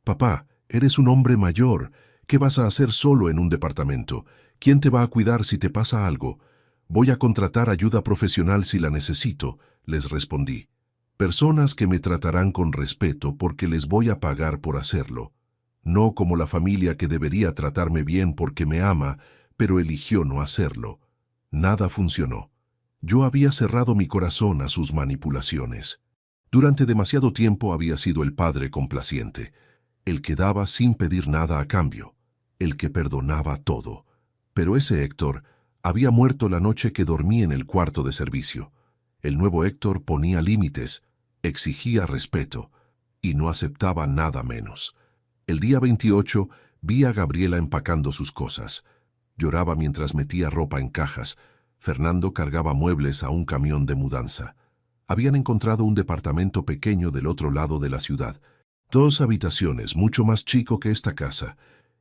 Papá, eres un hombre mayor. ¿Qué vas a hacer solo en un departamento? ¿Quién te va a cuidar si te pasa algo? Voy a contratar ayuda profesional si la necesito, les respondí. Personas que me tratarán con respeto porque les voy a pagar por hacerlo. No como la familia que debería tratarme bien porque me ama, pero eligió no hacerlo. Nada funcionó. Yo había cerrado mi corazón a sus manipulaciones. Durante demasiado tiempo había sido el padre complaciente, el que daba sin pedir nada a cambio, el que perdonaba todo. Pero ese Héctor había muerto la noche que dormí en el cuarto de servicio. El nuevo Héctor ponía límites, exigía respeto y no aceptaba nada menos. El día 28 Vi a Gabriela empacando sus cosas. Lloraba mientras metía ropa en cajas. Fernando cargaba muebles a un camión de mudanza. Habían encontrado un departamento pequeño del otro lado de la ciudad. 2 habitaciones, mucho más chico que esta casa.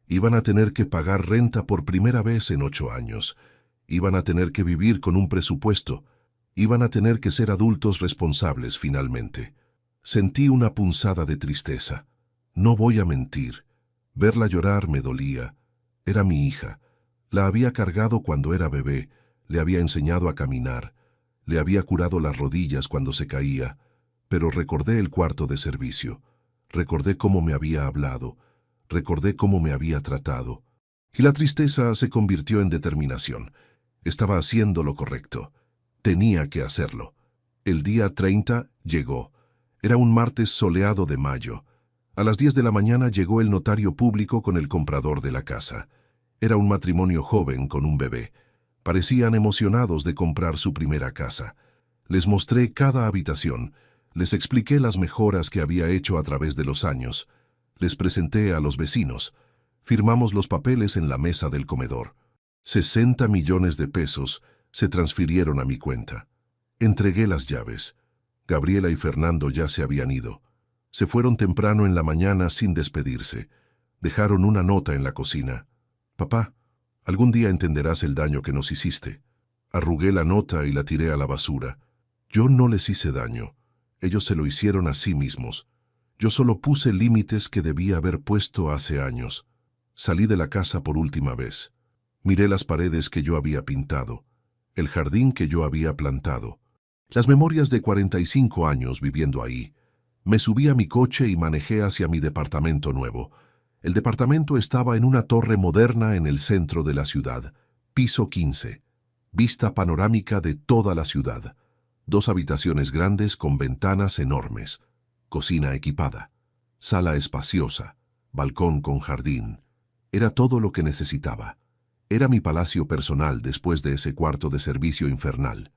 Iban a tener que pagar renta por primera vez en 8 años. Iban a tener que vivir con un presupuesto. Iban a tener que ser adultos responsables finalmente. Sentí una punzada de tristeza. No voy a mentir. Verla llorar me dolía. Era mi hija. La había cargado cuando era bebé. Le había enseñado a caminar. Le había curado las rodillas cuando se caía. Pero recordé el cuarto de servicio. Recordé cómo me había hablado. Recordé cómo me había tratado. Y la tristeza se convirtió en determinación. Estaba haciendo lo correcto. Tenía que hacerlo. El día 30 llegó. Era un martes soleado de mayo. A las 10 de la mañana llegó el notario público con el comprador de la casa. Era un matrimonio joven con un bebé. Parecían emocionados de comprar su primera casa. Les mostré cada habitación. Les expliqué las mejoras que había hecho a través de los años. Les presenté a los vecinos. Firmamos los papeles en la mesa del comedor. 60 millones de pesos se transfirieron a mi cuenta. Entregué las llaves. Gabriela y Fernando ya se habían ido. Se fueron temprano en la mañana sin despedirse. Dejaron una nota en la cocina. «Papá, algún día entenderás el daño que nos hiciste». Arrugué la nota y la tiré a la basura. Yo no les hice daño. Ellos se lo hicieron a sí mismos. Yo solo puse límites que debía haber puesto hace años. Salí de la casa por última vez. Miré las paredes que yo había pintado, el jardín que yo había plantado, las memorias de 45 años viviendo ahí. Me subí a mi coche y manejé hacia mi departamento nuevo. El departamento estaba en una torre moderna en el centro de la ciudad, piso 15, vista panorámica de toda la ciudad. 2 habitaciones grandes con ventanas enormes, cocina equipada, sala espaciosa, balcón con jardín. Era todo lo que necesitaba. Era mi palacio personal después de ese cuarto de servicio infernal.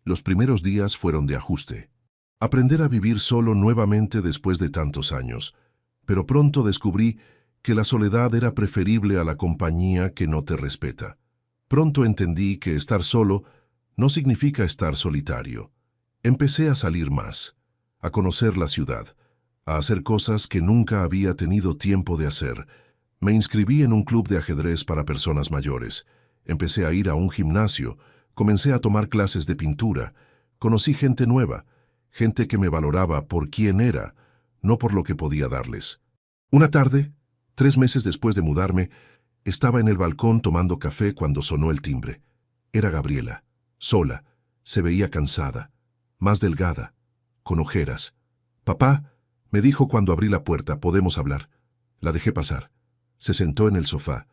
Los primeros días fueron de ajuste. Aprender a vivir solo nuevamente después de tantos años. Pero pronto descubrí que la soledad era preferible a la compañía que no te respeta. Pronto entendí que estar solo no significa estar solitario. Empecé a salir más, a conocer la ciudad, a hacer cosas que nunca había tenido tiempo de hacer. Me inscribí en un club de ajedrez para personas mayores. Empecé a ir a un gimnasio. Comencé a tomar clases de pintura. Conocí gente nueva, gente que me valoraba por quién era, no por lo que podía darles. Una tarde, 3 meses después de mudarme, estaba en el balcón tomando café cuando sonó el timbre. Era Gabriela, sola, se veía cansada, más delgada, con ojeras. «Papá», me dijo cuando abrí la puerta, «¿podemos hablar?». La dejé pasar. Se sentó en el sofá.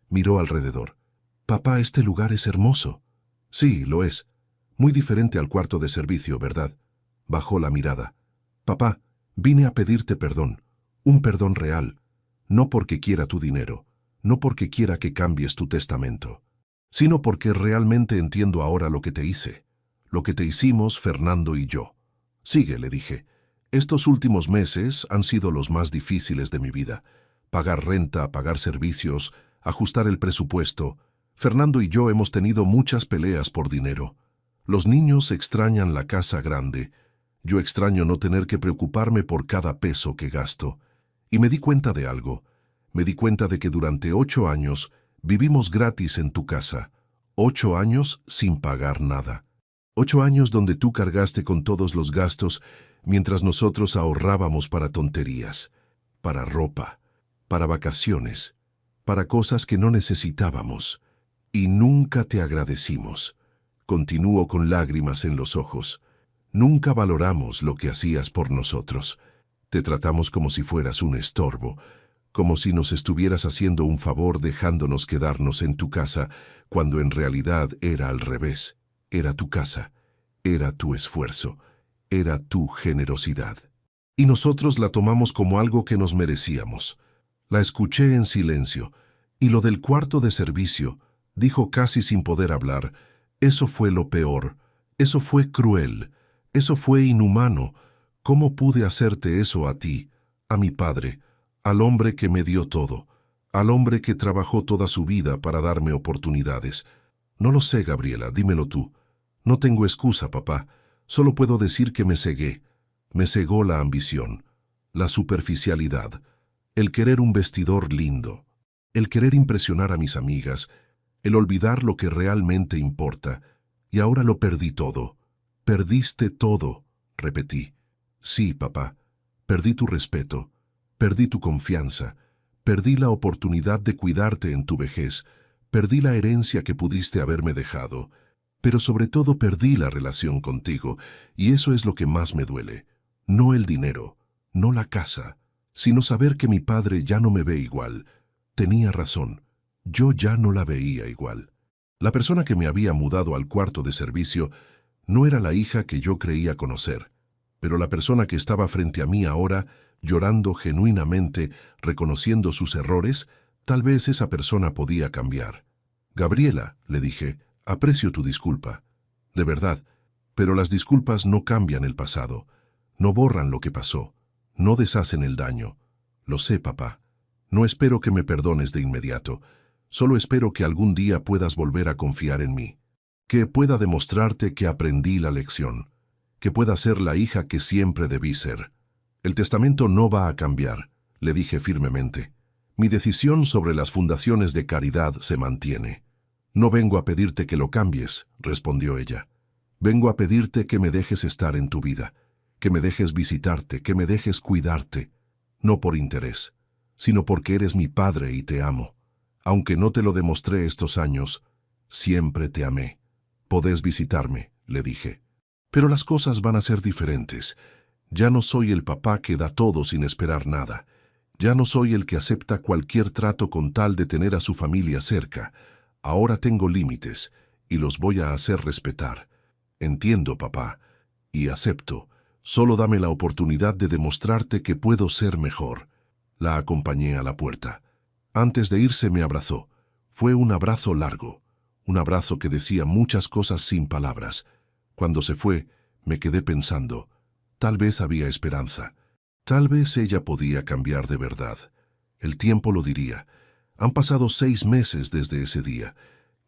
Miró alrededor. «Papá, este lugar es hermoso». «Sí, lo es. Muy diferente al cuarto de servicio, ¿verdad?». Bajó la mirada. «Papá, vine a pedirte perdón. Un perdón real. No porque quiera tu dinero. No porque quiera que cambies tu testamento. Sino porque realmente entiendo ahora lo que te hice. Lo que te hicimos Fernando y yo». «Sigue», le dije. «Estos últimos meses han sido los más difíciles de mi vida. Pagar renta, pagar servicios, ajustar el presupuesto. Fernando y yo hemos tenido muchas peleas por dinero. Los niños extrañan la casa grande. Yo extraño no tener que preocuparme por cada peso que gasto. Y me di cuenta de algo. Me di cuenta de que durante 8 años vivimos gratis en tu casa. 8 años sin pagar nada. 8 años donde tú cargaste con todos los gastos mientras nosotros ahorrábamos para tonterías, para ropa, para vacaciones, para cosas que no necesitábamos. Y nunca te agradecimos. Continúo con lágrimas en los ojos. Nunca valoramos lo que hacías por nosotros. Te tratamos como si fueras un estorbo, como si nos estuvieras haciendo un favor dejándonos quedarnos en tu casa, cuando en realidad era al revés. Era tu casa, era tu esfuerzo, era tu generosidad. Y nosotros la tomamos como algo que nos merecíamos. La escuché en silencio, y lo del cuarto de servicio, dijo casi sin poder hablar, eso fue lo peor, eso fue cruel, eso fue inhumano. ¿Cómo pude hacerte eso a ti, a mi padre, al hombre que me dio todo, al hombre que trabajó toda su vida para darme oportunidades. No lo sé, Gabriela, dímelo tú. No tengo excusa, papá. Solo puedo decir que me cegué. Me cegó la ambición, la superficialidad, el querer un vestidor lindo, el querer impresionar a mis amigas, el olvidar lo que realmente importa. Y ahora lo perdí todo. Perdiste todo, repetí. Sí, papá. Perdí tu respeto. Perdí tu confianza. Perdí la oportunidad de cuidarte en tu vejez. Perdí la herencia que pudiste haberme dejado. Pero sobre todo perdí la relación contigo, y eso es lo que más me duele. No el dinero, no la casa, sino saber que mi padre ya no me ve igual. Tenía razón, yo ya no la veía igual. La persona que me había mudado al cuarto de servicio no era la hija que yo creía conocer, pero la persona que estaba frente a mí ahora, llorando genuinamente, reconociendo sus errores, tal vez esa persona podía cambiar. Gabriela, le dije, aprecio tu disculpa. De verdad, pero las disculpas no cambian el pasado, no borran lo que pasó, no deshacen el daño. Lo sé, papá. No espero que me perdones de inmediato, solo espero que algún día puedas volver a confiar en mí, que pueda demostrarte que aprendí la lección, que pueda ser la hija que siempre debí ser. El testamento no va a cambiar, le dije firmemente. Mi decisión sobre las fundaciones de caridad se mantiene. No vengo a pedirte que lo cambies, respondió ella. Vengo a pedirte que me dejes estar en tu vida, que me dejes visitarte, que me dejes cuidarte, no por interés, sino porque eres mi padre y te amo. Aunque no te lo demostré estos años, siempre te amé. Podés visitarme, le dije. Pero las cosas van a ser diferentes. Ya no soy el papá que da todo sin esperar nada. Ya no soy el que acepta cualquier trato con tal de tener a su familia cerca. Ahora tengo límites, y los voy a hacer respetar. Entiendo, papá, y acepto. Solo dame la oportunidad de demostrarte que puedo ser mejor. La acompañé a la puerta. Antes de irse me abrazó. Fue un abrazo largo, un abrazo que decía muchas cosas sin palabras. Cuando se fue, me quedé pensando, tal vez había esperanza. Tal vez ella podía cambiar de verdad. El tiempo lo diría. Han pasado 6 meses desde ese día.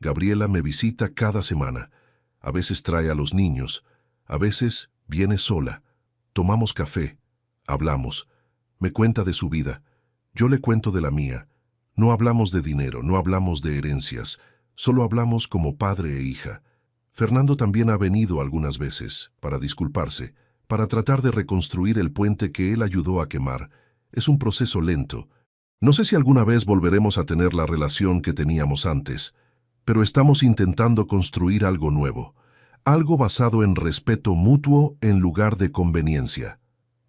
Gabriela me visita cada semana. A veces trae a los niños. A veces viene sola. Tomamos café. Hablamos. Me cuenta de su vida. Yo le cuento de la mía. No hablamos de dinero, no hablamos de herencias. Solo hablamos como padre e hija. Fernando también ha venido algunas veces, para disculparse, para tratar de reconstruir el puente que él ayudó a quemar. Es un proceso lento. No sé si alguna vez volveremos a tener la relación que teníamos antes, pero estamos intentando construir algo nuevo, algo basado en respeto mutuo en lugar de conveniencia.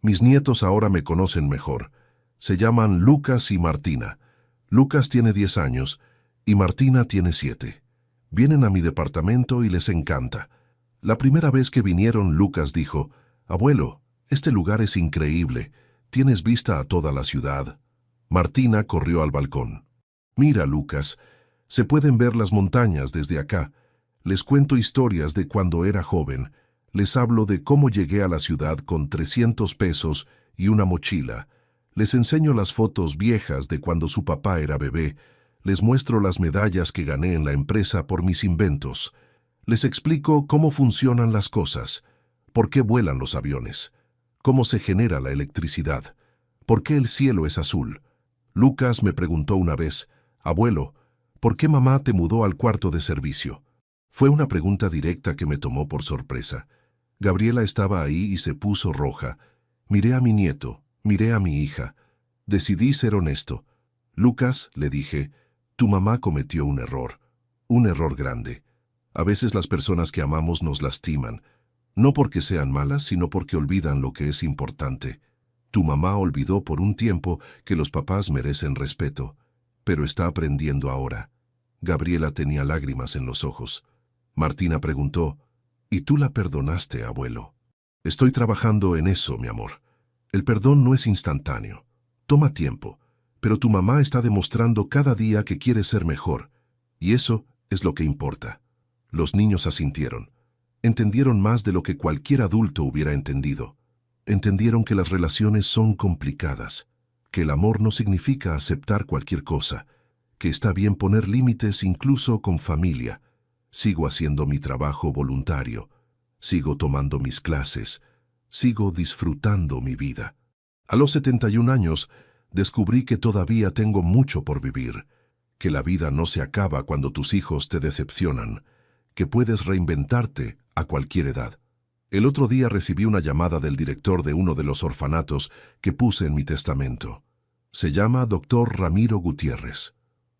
Mis nietos ahora me conocen mejor. Se llaman Lucas y Martina. Lucas tiene 10 años y Martina tiene 7. Vienen a mi departamento y les encanta. La primera vez que vinieron, Lucas dijo, «Abuelo, este lugar es increíble. Tienes vista a toda la ciudad». Martina corrió al balcón. «Mira, Lucas, se pueden ver las montañas desde acá. Les cuento historias de cuando era joven. Les hablo de cómo llegué a la ciudad con 300 pesos y una mochila. Les enseño las fotos viejas de cuando su papá era bebé. Les muestro las medallas que gané en la empresa por mis inventos. Les explico cómo funcionan las cosas, por qué vuelan los aviones, cómo se genera la electricidad, por qué el cielo es azul». Lucas me preguntó una vez, «Abuelo, ¿por qué mamá te mudó al cuarto de servicio?». Fue una pregunta directa que me tomó por sorpresa. Gabriela estaba ahí y se puso roja. Miré a mi nieto, miré a mi hija. Decidí ser honesto. «Lucas», le dije, «tu mamá cometió un error grande. A veces las personas que amamos nos lastiman, no porque sean malas, sino porque olvidan lo que es importante. Tu mamá olvidó por un tiempo que los papás merecen respeto, pero está aprendiendo ahora». Gabriela tenía lágrimas en los ojos. Martina preguntó, «¿Y tú la perdonaste, abuelo?». «Estoy trabajando en eso, mi amor. El perdón no es instantáneo. Toma tiempo, pero tu mamá está demostrando cada día que quiere ser mejor, y eso es lo que importa». Los niños asintieron. Entendieron más de lo que cualquier adulto hubiera entendido. Entendieron que las relaciones son complicadas, que el amor no significa aceptar cualquier cosa, que está bien poner límites incluso con familia. Sigo haciendo mi trabajo voluntario, sigo tomando mis clases, sigo disfrutando mi vida. A los 71 años, descubrí que todavía tengo mucho por vivir, que la vida no se acaba cuando tus hijos te decepcionan, que puedes reinventarte a cualquier edad. El otro día recibí una llamada del director de uno de los orfanatos que puse en mi testamento. Se llama Dr. Ramiro Gutiérrez.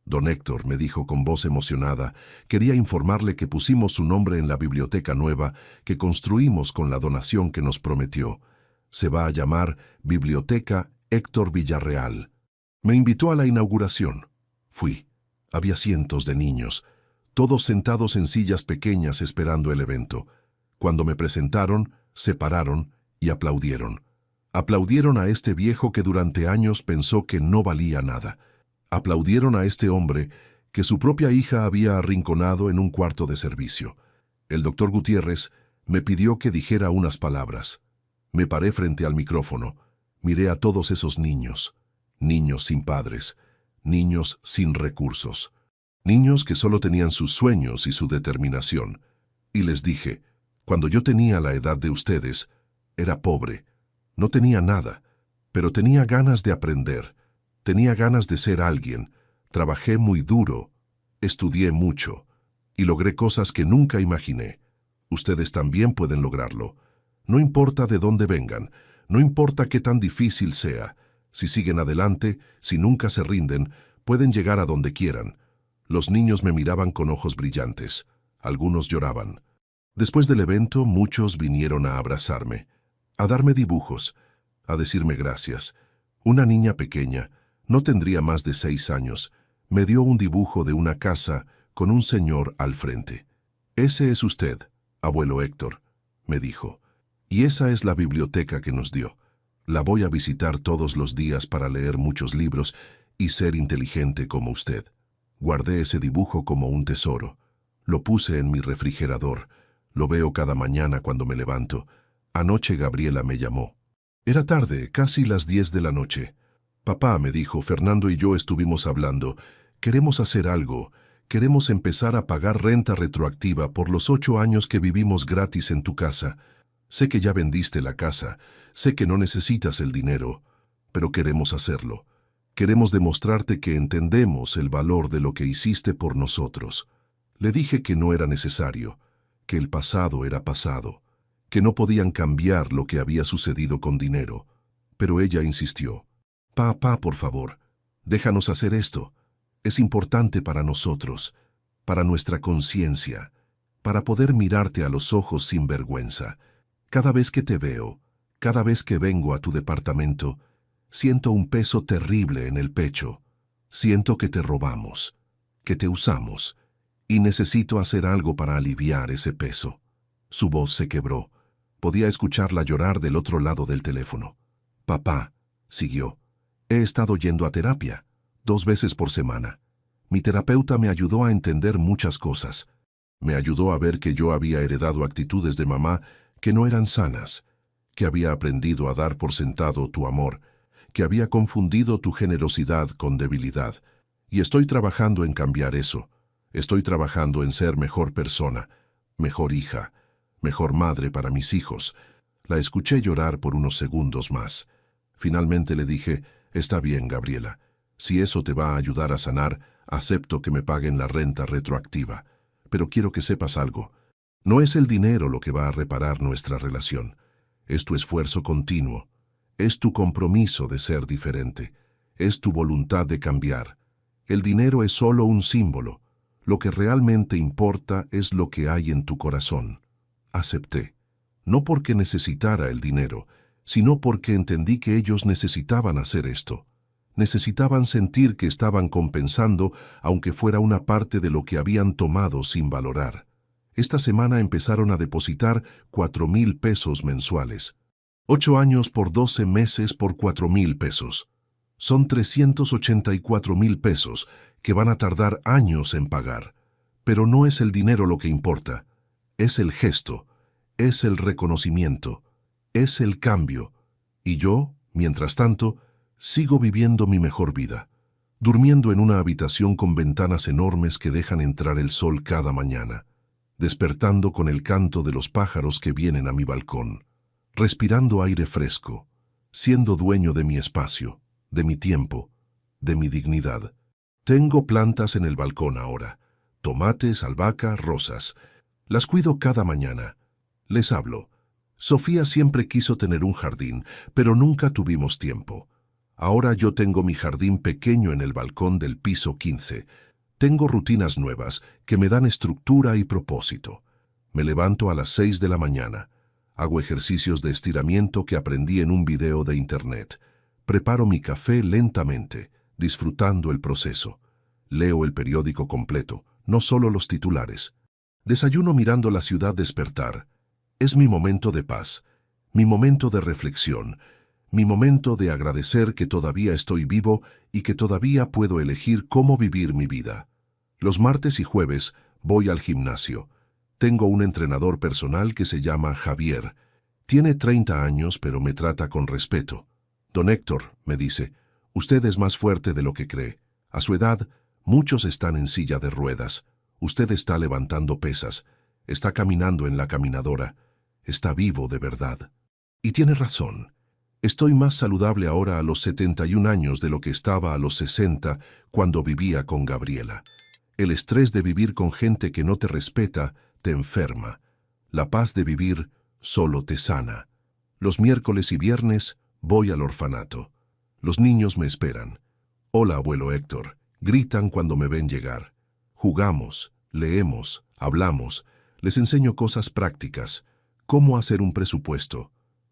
Don Héctor, me dijo con voz emocionada, quería informarle que pusimos su nombre en la biblioteca nueva que construimos con la donación que nos prometió. Se va a llamar Biblioteca Héctor Villarreal. Me invitó a la inauguración. Fui. Había cientos de niños, todos sentados en sillas pequeñas esperando el evento. Cuando me presentaron, se pararon y aplaudieron. Aplaudieron a este viejo que durante años pensó que no valía nada. Aplaudieron a este hombre que su propia hija había arrinconado en un cuarto de servicio. El doctor Gutiérrez me pidió que dijera unas palabras. Me paré frente al micrófono. Miré a todos esos niños. Niños sin padres. Niños sin recursos. Niños que solo tenían sus sueños y su determinación. Y les dije, cuando yo tenía la edad de ustedes, era pobre. No tenía nada, pero tenía ganas de aprender. Tenía ganas de ser alguien. Trabajé muy duro, estudié mucho y logré cosas que nunca imaginé. Ustedes también pueden lograrlo. No importa de dónde vengan, no importa qué tan difícil sea. Si siguen adelante, si nunca se rinden, pueden llegar a donde quieran. Los niños me miraban con ojos brillantes. Algunos lloraban. Después del evento, muchos vinieron a abrazarme, a darme dibujos, a decirme gracias. Una niña pequeña, no tendría más de 6 años, me dio un dibujo de una casa con un señor al frente. «Ese es usted, abuelo Héctor», me dijo, «y esa es la biblioteca que nos dio. La voy a visitar todos los días para leer muchos libros y ser inteligente como usted». Guardé ese dibujo como un tesoro. Lo puse en mi refrigerador. Lo veo cada mañana cuando me levanto. Anoche Gabriela me llamó. Era tarde, casi las 10 de la noche. «Papá», me dijo, «Fernando y yo estuvimos hablando. Queremos hacer algo. Queremos empezar a pagar renta retroactiva por los 8 años que vivimos gratis en tu casa. Sé que ya vendiste la casa, sé que no necesitas el dinero, pero queremos hacerlo. Queremos demostrarte que entendemos el valor de lo que hiciste por nosotros». Le dije que no era necesario, que el pasado era pasado, que no podían cambiar lo que había sucedido con dinero. Pero ella insistió. «Papá, por favor, déjanos hacer esto. Es importante para nosotros, para nuestra conciencia, para poder mirarte a los ojos sin vergüenza. Cada vez que te veo, cada vez que vengo a tu departamento, siento un peso terrible en el pecho. Siento que te robamos, que te usamos, y necesito hacer algo para aliviar ese peso». Su voz se quebró. Podía escucharla llorar del otro lado del teléfono. «Papá», siguió, «he estado yendo a terapia, 2 veces por semana. Mi terapeuta me ayudó a entender muchas cosas. Me ayudó a ver que yo había heredado actitudes de mamá que no eran sanas, que había aprendido a dar por sentado tu amor, que había confundido tu generosidad con debilidad. Y estoy trabajando en cambiar eso. Estoy trabajando en ser mejor persona, mejor hija, mejor madre para mis hijos». La escuché llorar por unos segundos más. Finalmente le dije, «Está bien, Gabriela. Si eso te va a ayudar a sanar, acepto que me paguen la renta retroactiva. Pero quiero que sepas algo. No es el dinero lo que va a reparar nuestra relación. Es tu esfuerzo continuo. Es tu compromiso de ser diferente. Es tu voluntad de cambiar. El dinero es solo un símbolo. Lo que realmente importa es lo que hay en tu corazón». Acepté. No porque necesitara el dinero, sino porque entendí que ellos necesitaban hacer esto. Necesitaban sentir que estaban compensando, aunque fuera una parte de lo que habían tomado sin valorar. Esta semana empezaron a depositar 4,000 pesos mensuales. 8 años por 12 meses por 4,000 pesos. Son 384,000 pesos que van a tardar años en pagar. Pero no es el dinero lo que importa. Es el gesto, es el reconocimiento, es el cambio. Y yo, mientras tanto, Sigo viviendo mi mejor vida, durmiendo en una habitación con ventanas enormes que dejan entrar el sol cada mañana, despertando con el canto de los pájaros que vienen a mi balcón, respirando aire fresco, siendo dueño de mi espacio, de mi tiempo, de mi dignidad. Tengo plantas en el balcón ahora, tomates, albahaca, rosas. Las cuido cada mañana. Les hablo. Sofía siempre quiso tener un jardín, pero nunca tuvimos tiempo. Ahora yo tengo mi jardín pequeño en el balcón del piso 15. Tengo rutinas nuevas que me dan estructura y propósito. Me levanto a las 6 de la mañana. Hago ejercicios de estiramiento que aprendí en un video de internet. Preparo mi café lentamente, disfrutando el proceso. Leo el periódico completo, no solo los titulares. Desayuno mirando la ciudad despertar. Es mi momento de paz, mi momento de reflexión, mi momento de agradecer que todavía estoy vivo y que todavía puedo elegir cómo vivir mi vida. Los martes y jueves voy al gimnasio. Tengo un entrenador personal que se llama Javier. Tiene 30 años, pero me trata con respeto. Don Héctor, me dice, usted es más fuerte de lo que cree. A su edad, muchos están en silla de ruedas. Usted está levantando pesas, está caminando en la caminadora, está vivo de verdad. Y tiene razón. Estoy más saludable ahora a los 71 años de lo que estaba a los 60 cuando vivía con Gabriela. El estrés de vivir con gente que no te respeta te enferma. La paz de vivir solo te sana. Los miércoles y viernes voy al orfanato. Los niños me esperan. Hola, abuelo Héctor. Gritan cuando me ven llegar. Jugamos, leemos, hablamos. Les enseño cosas prácticas. Cómo hacer un presupuesto.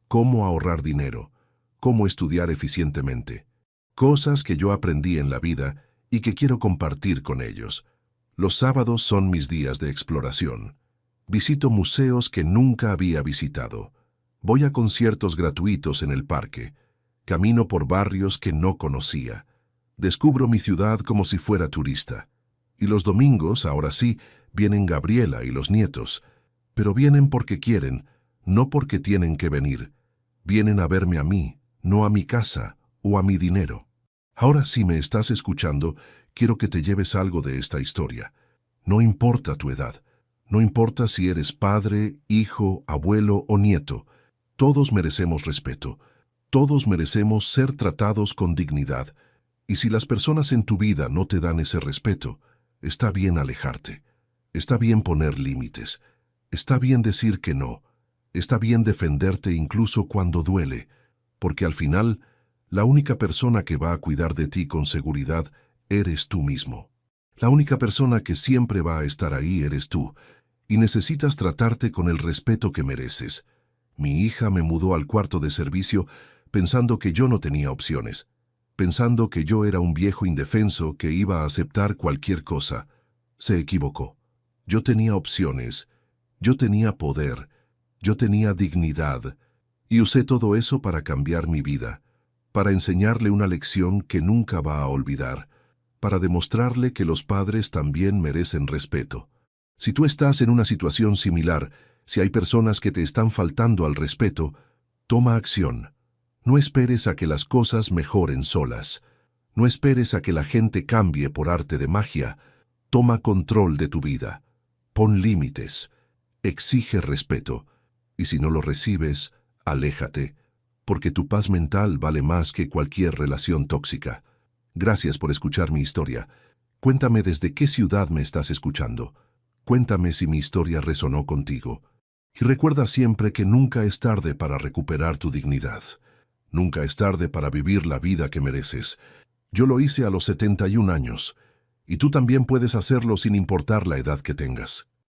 Cómo ahorrar dinero. Cómo estudiar eficientemente. Cosas que yo aprendí en la vida y que quiero compartir con ellos. Los sábados son mis días de exploración. Visito museos que nunca había visitado. Voy a conciertos gratuitos en el parque. Camino por barrios que no conocía. Descubro mi ciudad como si fuera turista. Y los domingos, ahora sí, vienen Gabriela y los nietos. Pero vienen porque quieren, no porque tienen que venir. Vienen a verme a mí, no a mi casa o a mi dinero. Ahora si me estás escuchando, quiero que te lleves algo de esta historia. No importa tu edad. No importa si eres padre, hijo, abuelo o nieto. Todos merecemos respeto. Todos merecemos ser tratados con dignidad. Y si las personas en tu vida no te dan ese respeto, está bien alejarte. Está bien poner límites. Está bien decir que no. Está bien defenderte incluso cuando duele. Porque al final, la única persona que va a cuidar de ti con seguridad eres tú mismo. La única persona que siempre va a estar ahí eres tú. Y necesitas tratarte con el respeto que mereces. Mi hija me mudó al cuarto de servicio pensando que yo no tenía opciones. Pensando que yo era un viejo indefenso que iba a aceptar cualquier cosa. Se equivocó. Yo tenía opciones. Yo tenía poder. Yo tenía dignidad. Y usé todo eso para cambiar mi vida. Para enseñarle una lección que nunca va a olvidar. Para demostrarle que los padres también merecen respeto. Si tú estás en una situación similar, si hay personas que te están faltando al respeto, toma acción. No esperes a que las cosas mejoren solas. No esperes a que la gente cambie por arte de magia. Toma control de tu vida. Pon límites. Exige respeto. Y si no lo recibes, aléjate, porque tu paz mental vale más que cualquier relación tóxica. Gracias por escuchar mi historia. Cuéntame desde qué ciudad me estás escuchando. Cuéntame si mi historia resonó contigo. Y recuerda siempre que nunca es tarde para recuperar tu dignidad. Nunca es tarde para vivir la vida que mereces. Yo lo hice a los 71 años, y tú también puedes hacerlo sin importar la edad que tengas.